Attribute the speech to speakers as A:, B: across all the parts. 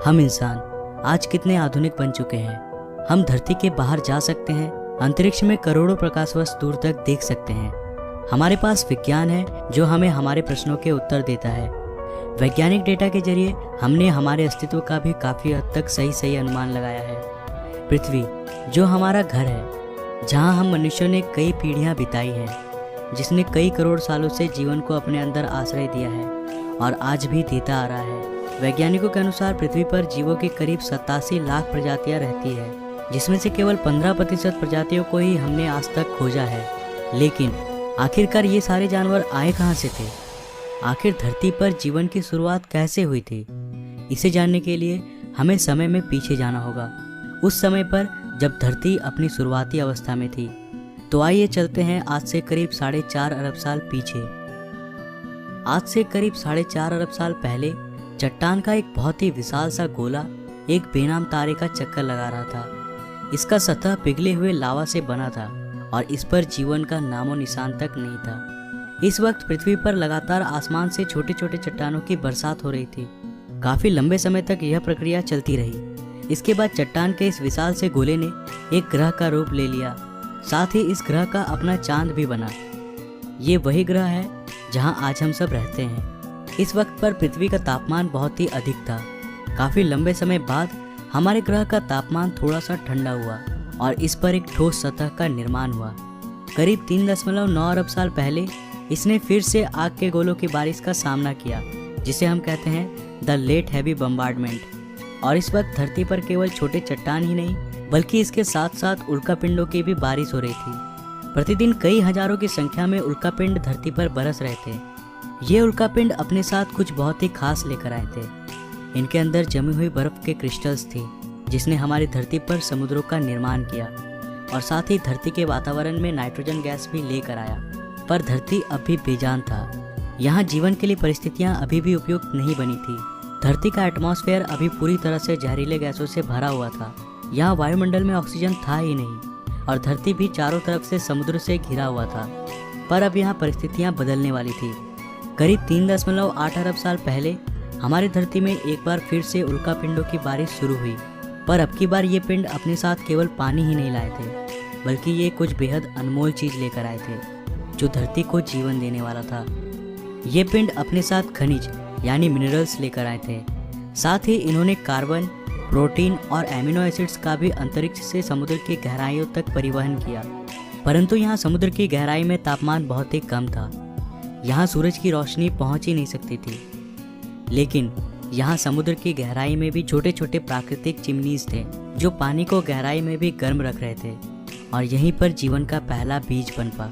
A: हम इंसान आज कितने आधुनिक बन चुके हैं। हम धरती के बाहर जा सकते हैं, अंतरिक्ष में करोड़ों प्रकाश वर्ष दूर तक देख सकते हैं। हमारे पास विज्ञान है जो हमें हमारे प्रश्नों के उत्तर देता है। वैज्ञानिक डेटा के जरिए हमने हमारे अस्तित्व का भी काफ़ी हद तक सही अनुमान लगाया है। पृथ्वी जो हमारा घर है, जहां हम मनुष्यों ने कई पीढ़ियां बिताई हैं, जिसने कई करोड़ सालों से जीवन को अपने अंदर आश्रय दिया है और आज भी देता आ रहा है। वैज्ञानिकों के अनुसार पृथ्वी पर जीवों की करीब 87 लाख प्रजातियां रहती है, जिसमें से केवल 15% प्रजातियों को ही हमने आज तक खोजा है। लेकिन आखिरकार ये सारे जानवर आए कहाँ से थे? आखिर धरती पर जीवन की शुरुआत कैसे हुई थी? इसे जानने के लिए हमें समय में पीछे जाना होगा, उस समय पर जब धरती अपनी शुरुआती अवस्था में थी। तो आइए चलते हैं आज से करीब 4.5 अरब साल पीछे। आज से करीब 4.5 अरब साल पहले चट्टान का एक बहुत ही विशाल सा गोला एक बेनाम तारे का चक्कर लगा रहा था। इसका सतह पिघले हुए लावा से बना था और इस पर जीवन का नामो निशान तक नहीं था। इस वक्त पृथ्वी पर लगातार आसमान से छोटे छोटे चट्टानों की बरसात हो रही थी। काफी लंबे समय तक यह प्रक्रिया चलती रही। इसके बाद चट्टान के इस विशाल से गोले ने एक ग्रह का रूप ले लिया। साथ ही इस ग्रह का अपना चांद भी बना। ये वही ग्रह है जहां आज हम सब रहते हैं। इस वक्त पर पृथ्वी का तापमान बहुत ही अधिक था। काफी लंबे समय बाद हमारे ग्रह का तापमान थोड़ा सा ठंडा हुआ और इस पर एक ठोस सतह का निर्माण हुआ। करीब 3.9 अरब साल पहले इसने फिर से आग के गोलों की बारिश का सामना किया, जिसे हम कहते हैं द लेट हैवी बम्बार्डमेंट। और इस वक्त धरती पर केवल छोटे चट्टान ही नहीं, बल्कि इसके साथ साथ उल्कापिंडों की भी बारिश हो रही थी। प्रतिदिन कई हजारों की संख्या में उल्कापिंड धरती पर बरस रहे थे। ये उल्कापिंड अपने साथ कुछ बहुत ही खास लेकर आए थे। इनके अंदर जमी हुई बर्फ के क्रिस्टल्स थे, जिसने हमारी धरती पर समुद्रों का निर्माण किया और साथ ही धरती के वातावरण में नाइट्रोजन गैस भी लेकर आया। पर धरती अब भी बेजान था। यहाँ जीवन के लिए परिस्थितियाँ अभी भी उपयुक्त नहीं बनी थी। धरती का एटमॉस्फेयर अभी पूरी तरह से जहरीले गैसों से भरा हुआ था। यहाँ वायुमंडल में ऑक्सीजन था ही नहीं और धरती भी चारों तरफ से समुद्र से घिरा हुआ था। पर अब यहाँ परिस्थितियाँ बदलने वाली थी। करीब 3.8 अरब साल पहले हमारी धरती में एक बार फिर से उल्कापिंडों की बारिश शुरू हुई। पर अब की बार ये पिंड अपने साथ केवल पानी ही नहीं लाए थे, बल्कि ये कुछ बेहद अनमोल चीज लेकर आए थे, जो धरती को जीवन देने वाला था। ये पिंड अपने साथ खनिज यानी मिनरल्स लेकर आए थे। साथ ही इन्होंने कार्बन, प्रोटीन और एमिनो एसिड्स का भी अंतरिक्ष से समुद्र की गहराइयों तक परिवहन किया। परंतु यहाँ समुद्र की गहराई में तापमान बहुत ही कम था। यहाँ सूरज की रोशनी पहुंच ही नहीं सकती थी। लेकिन यहाँ समुद्र की गहराई में भी छोटे छोटे प्राकृतिक चिमनीज थे, जो पानी को गहराई में भी गर्म रख रहे थे और यहीं पर जीवन का पहला बीज पनपा।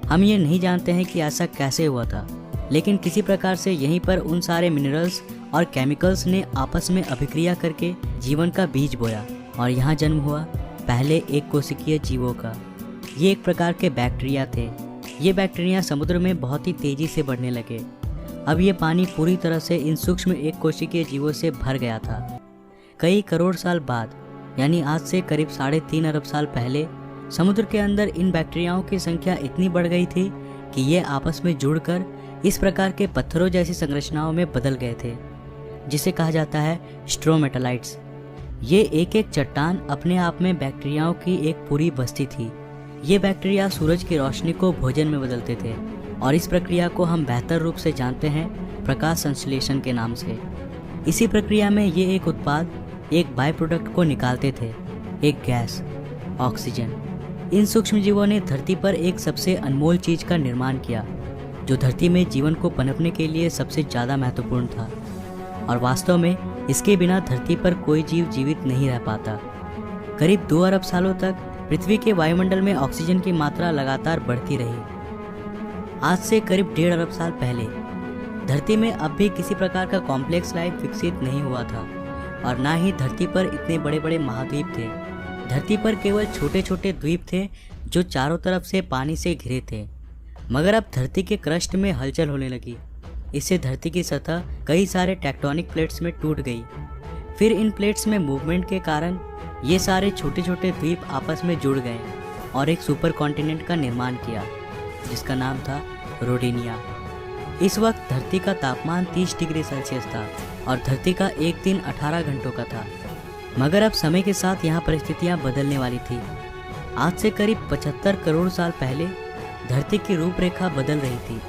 A: हम ये नहीं जानते हैं कि ऐसा कैसे हुआ था, लेकिन किसी प्रकार से यहीं पर उन सारे मिनरल्स और केमिकल्स ने आपस में अभिक्रिया करके जीवन का बीज बोया और यहाँ जन्म हुआ पहले एक कोशिकीय जीवों का। ये एक प्रकार के बैक्टीरिया थे। ये बैक्टीरिया समुद्र में बहुत ही तेजी से बढ़ने लगे। अब ये पानी पूरी तरह से इन सूक्ष्म एक कोशिकीय जीवों से भर गया था। कई करोड़ साल बाद, यानी आज से करीब 3.5 अरब साल पहले, समुद्र के अंदर इन बैक्टीरियाओं की संख्या इतनी बढ़ गई थी कि ये आपस में जुड़कर इस प्रकार के पत्थरों जैसी संरचनाओं में बदल गए थे, जिसे कहा जाता है स्ट्रोमेटालाइट्स। ये एक एक चट्टान अपने आप में बैक्टीरियाओं की एक पूरी बस्ती थी। ये बैक्टीरिया सूरज की रोशनी को भोजन में बदलते थे और इस प्रक्रिया को हम बेहतर रूप से जानते हैं प्रकाश संश्लेषण के नाम से। इसी प्रक्रिया में ये एक उत्पाद, एक बाय प्रोडक्ट को निकालते थे, एक गैस, ऑक्सीजन। इन सूक्ष्म जीवों ने धरती पर एक सबसे अनमोल चीज का निर्माण किया, जो धरती में जीवन को पनपने के लिए सबसे ज़्यादा महत्वपूर्ण था। और वास्तव में इसके बिना धरती पर कोई जीव जीवित नहीं रह पाता। करीब 2 अरब सालों तक पृथ्वी के वायुमंडल में ऑक्सीजन की मात्रा लगातार बढ़ती रही। आज से करीब 1.5 अरब साल पहले धरती में अब भी किसी प्रकार का कॉम्प्लेक्स लाइफ विकसित नहीं हुआ था और ना ही धरती पर इतने बड़े बड़े महाद्वीप थे। धरती पर केवल छोटे छोटे द्वीप थे जो चारों तरफ से पानी से घिरे थे। मगर अब धरती के क्रस्ट में हलचल होने लगी। इससे धरती की सतह कई सारे टेक्टोनिक प्लेट्स में टूट गई। फिर इन प्लेट्स में मूवमेंट के कारण ये सारे छोटे छोटे द्वीप आपस में जुड़ गए और एक सुपर कॉन्टिनेंट का निर्माण किया, जिसका नाम था रोडेनिया। इस वक्त धरती का तापमान 30 डिग्री सेल्सियस था और धरती का एक दिन 18 घंटों का था। मगर अब समय के साथ यहाँ परिस्थितियाँ बदलने वाली थी। आज से करीब 75 करोड़ साल पहले धरती की रूपरेखा बदल रही थी।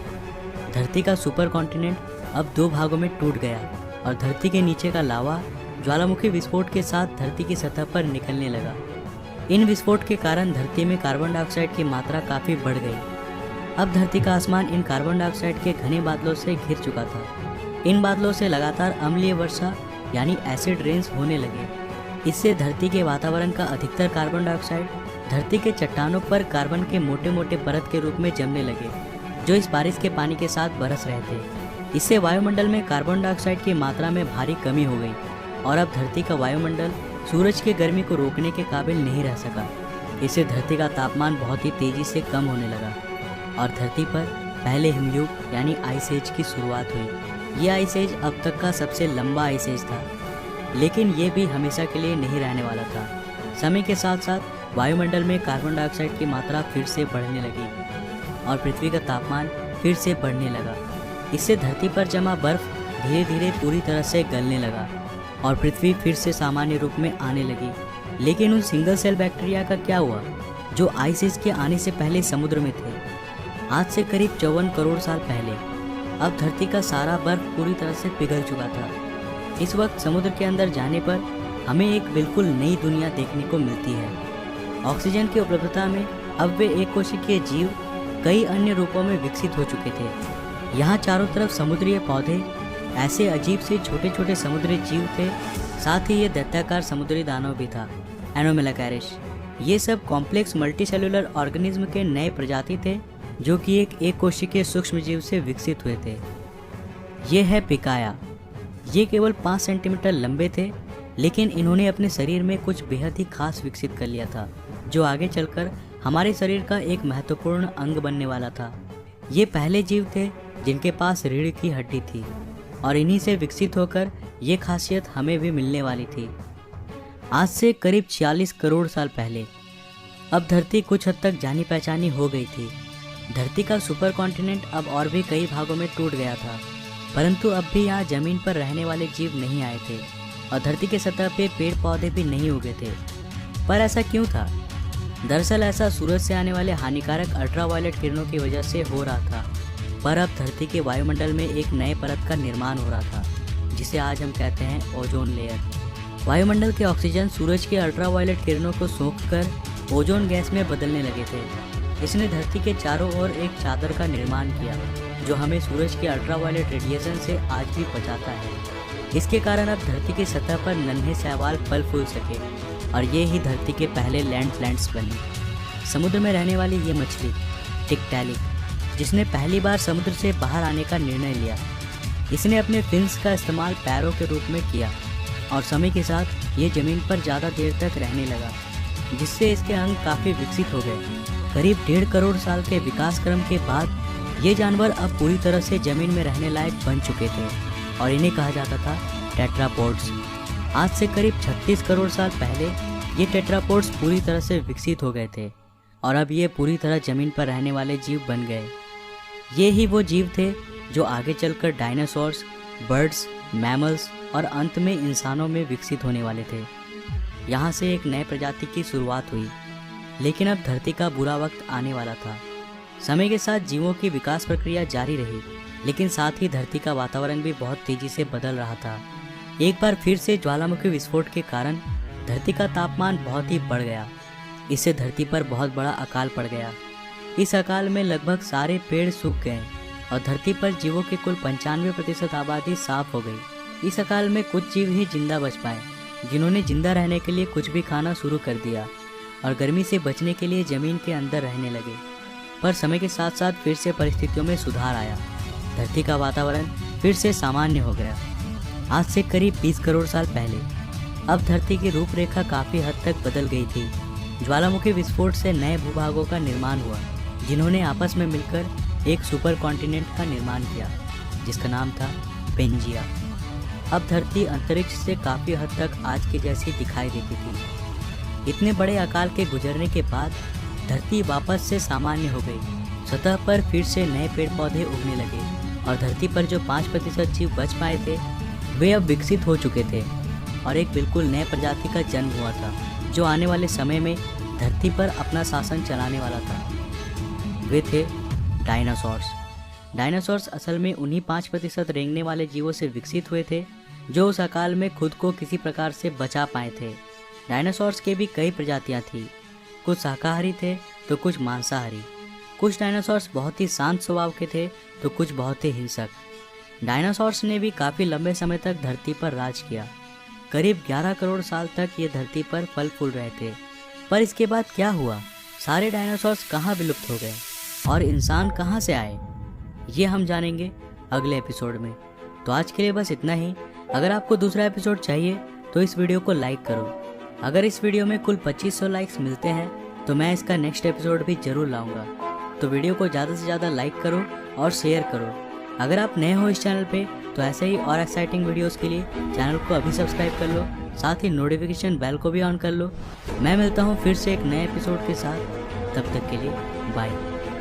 A: धरती का सुपर कॉन्टिनेंट अब 2 भागों में टूट गया और धरती के नीचे का लावा ज्वालामुखी विस्फोट के साथ धरती की सतह पर निकलने लगा। इन विस्फोट के कारण धरती में कार्बन डाइऑक्साइड की मात्रा काफ़ी बढ़ गई। अब धरती का आसमान इन कार्बन डाइऑक्साइड के घने बादलों से घिर चुका था। इन बादलों से लगातार अम्लीय वर्षा यानी एसिड रेन्स होने लगे। इससे धरती के वातावरण का अधिकतर कार्बन डाइऑक्साइड धरती के चट्टानों पर कार्बन के मोटे मोटे परत के रूप में जमने लगे, जो इस बारिश के पानी के साथ बरस रहे थे। इससे वायुमंडल में कार्बन डाइऑक्साइड की मात्रा में भारी कमी हो गई और अब धरती का वायुमंडल सूरज की गर्मी को रोकने के काबिल नहीं रह सका। इससे धरती का तापमान बहुत ही तेजी से कम होने लगा और धरती पर पहले हिमयुग यानी आइस एज की शुरुआत हुई। ये आइस एज अब तक का सबसे लंबा आइस एज था, लेकिन ये भी हमेशा के लिए नहीं रहने वाला था। समय के साथ साथ वायुमंडल में कार्बन डाइऑक्साइड की मात्रा फिर से बढ़ने लगी और पृथ्वी का तापमान फिर से बढ़ने लगा। इससे धरती पर जमा बर्फ धीरे धीरे पूरी तरह से गलने लगा और पृथ्वी फिर से सामान्य रूप में आने लगी। लेकिन उन सिंगल सेल बैक्टीरिया का क्या हुआ जो आइस एज के आने से पहले समुद्र में थे? आज से करीब 54 करोड़ साल पहले अब धरती का सारा बर्फ पूरी तरह से पिघल चुका था। इस वक्त समुद्र के अंदर जाने पर हमें एक बिल्कुल नई दुनिया देखने को मिलती है। ऑक्सीजन की उपलब्धता में अब वे एक कोशिकीय जीव कई अन्य रूपों में विकसित हो चुके थे। यहाँ चारों तरफ समुद्रीय पौधे, ऐसे अजीब से छोटे छोटे समुद्री जीव थे। साथ ही ये दैत्याकार समुद्री दानव भी था, एनोमेलाकैरिश। ये सब कॉम्प्लेक्स मल्टीसेलुलर ऑर्गेनिज्म के नए प्रजाति थे जो कि एक कोशिकीय सूक्ष्म जीव से विकसित हुए थे। ये है पिकाया। ये केवल 5 सेंटीमीटर लंबे थे, लेकिन इन्होंने अपने शरीर में कुछ बेहद ही खास विकसित कर लिया था जो आगे चलकर हमारे शरीर का एक महत्वपूर्ण अंग बनने वाला था। ये पहले जीव थे जिनके पास रीढ़ की हड्डी थी और इन्हीं से विकसित होकर ये खासियत हमें भी मिलने वाली थी। आज से करीब 46 करोड़ साल पहले अब धरती कुछ हद तक जानी पहचानी हो गई थी। धरती का सुपर कॉन्टिनेंट अब और भी कई भागों में टूट गया था, परंतु अब भी यहाँ जमीन पर रहने वाले जीव नहीं आए थे और धरती के सतह पे पेड़ पौधे भी नहीं उगे थे। पर ऐसा क्यों था? दरअसल ऐसा सूरज से आने वाले हानिकारक अल्ट्रावायलेट किरणों की वजह से हो रहा था। पर अब धरती के वायुमंडल में एक नए परत का निर्माण हो रहा था, जिसे आज हम कहते हैं ओजोन लेयर। वायुमंडल के ऑक्सीजन सूरज के अल्ट्रावायलेट किरणों को सोखकर ओजोन गैस में बदलने लगे थे। इसने धरती के चारों ओर एक चादर का निर्माण किया जो हमें सूरज के अल्ट्रावायलेट रेडिएशन से आज भी बचाता है। इसके कारण अब धरती की सतह पर नन्हे शैवाल फल फूल सके और ये ही धरती के पहले लैंड प्लांट्स बने। समुद्र में रहने वाली ये मछली टिकटैलिक, जिसने पहली बार समुद्र से बाहर आने का निर्णय लिया, इसने अपने फिन्स का इस्तेमाल पैरों के रूप में किया और समय के साथ ये ज़मीन पर ज़्यादा देर तक रहने लगा, जिससे इसके अंग काफ़ी विकसित हो गए। करीब 1.5 करोड़ साल के विकास क्रम के बाद ये जानवर अब पूरी तरह से ज़मीन में रहने लायक बन चुके थे और इन्हें कहा जाता था टेट्रापोड्स। आज से करीब 36 करोड़ साल पहले ये टेट्रापोड्स पूरी तरह से विकसित हो गए थे और अब ये पूरी तरह ज़मीन पर रहने वाले जीव बन गए। ये ही वो जीव थे जो आगे चलकर डायनासोर्स, बर्ड्स, मैमल्स और अंत में इंसानों में विकसित होने वाले थे। यहाँ से एक नए प्रजाति की शुरुआत हुई, लेकिन अब धरती का बुरा वक्त आने वाला था। समय के साथ जीवों की विकास प्रक्रिया जारी रही, लेकिन साथ ही धरती का वातावरण भी बहुत तेजी से बदल रहा था। एक बार फिर से ज्वालामुखी विस्फोट के कारण धरती का तापमान बहुत ही बढ़ गया। इससे धरती पर बहुत बड़ा अकाल पड़ गया। इस अकाल में लगभग सारे पेड़ सूख गए और धरती पर जीवों की कुल 95% आबादी साफ हो गई। इस अकाल में कुछ जीव ही जिंदा बच पाए, जिन्होंने जिंदा रहने के लिए कुछ भी खाना शुरू कर दिया और गर्मी से बचने के लिए ज़मीन के अंदर रहने लगे। पर समय के साथ साथ फिर से परिस्थितियों में सुधार आया। धरती का वातावरण फिर से सामान्य हो गया। आज से करीब 20 करोड़ साल पहले अब धरती की रूपरेखा काफ़ी हद तक बदल गई थी। ज्वालामुखी विस्फोट से नए भूभागों का निर्माण हुआ, जिन्होंने आपस में मिलकर एक सुपर कॉन्टिनेंट का निर्माण किया, जिसका नाम था पेंजिया। अब धरती अंतरिक्ष से काफ़ी हद तक आज की जैसी दिखाई देती थी। इतने बड़े अकाल के गुजरने के बाद धरती वापस से सामान्य हो गई। सतह पर फिर से नए पेड़ पौधे उगने लगे और धरती पर जो 5% जीव बच पाए थे, वे अब विकसित हो चुके थे और एक बिल्कुल नए प्रजाति का जन्म हुआ था जो आने वाले समय में धरती पर अपना शासन चलाने वाला था। वे थे डायनासोर्स। डायनासोर्स असल में उन्हीं 5% रेंगने वाले जीवों से विकसित हुए थे जो उस अकाल में खुद को किसी प्रकार से बचा पाए थे। डायनासोर्स के भी कई प्रजातियां थी, कुछ शाकाहारी थे तो कुछ मांसाहारी। कुछ डायनासोर्स बहुत ही शांत स्वभाव के थे तो कुछ बहुत ही हिंसक। डायनासोर्स ने भी काफ़ी लंबे समय तक धरती पर राज किया। करीब 11 करोड़ साल तक ये धरती पर फल फूल रहे थे। पर इसके बाद क्या हुआ? सारे डायनासोर्स कहाँ विलुप्त हो गए और इंसान कहाँ से आए? ये हम जानेंगे अगले एपिसोड में। तो आज के लिए बस इतना ही। अगर आपको दूसरा एपिसोड चाहिए तो इस वीडियो को लाइक करो। अगर इस वीडियो में कुल 2500 लाइक्स मिलते हैं तो मैं इसका नेक्स्ट एपिसोड भी जरूर लाऊंगा। तो वीडियो को ज़्यादा से ज़्यादा लाइक करो और शेयर करो। अगर आप नए हो इस चैनल पे तो ऐसे ही और एक्साइटिंग वीडियोस के लिए चैनल को अभी सब्सक्राइब कर लो, साथ ही नोटिफिकेशन बेल को भी ऑन कर लो। मैं मिलता हूँ फिर से एक नए एपिसोड के साथ। तब तक के लिए बाय।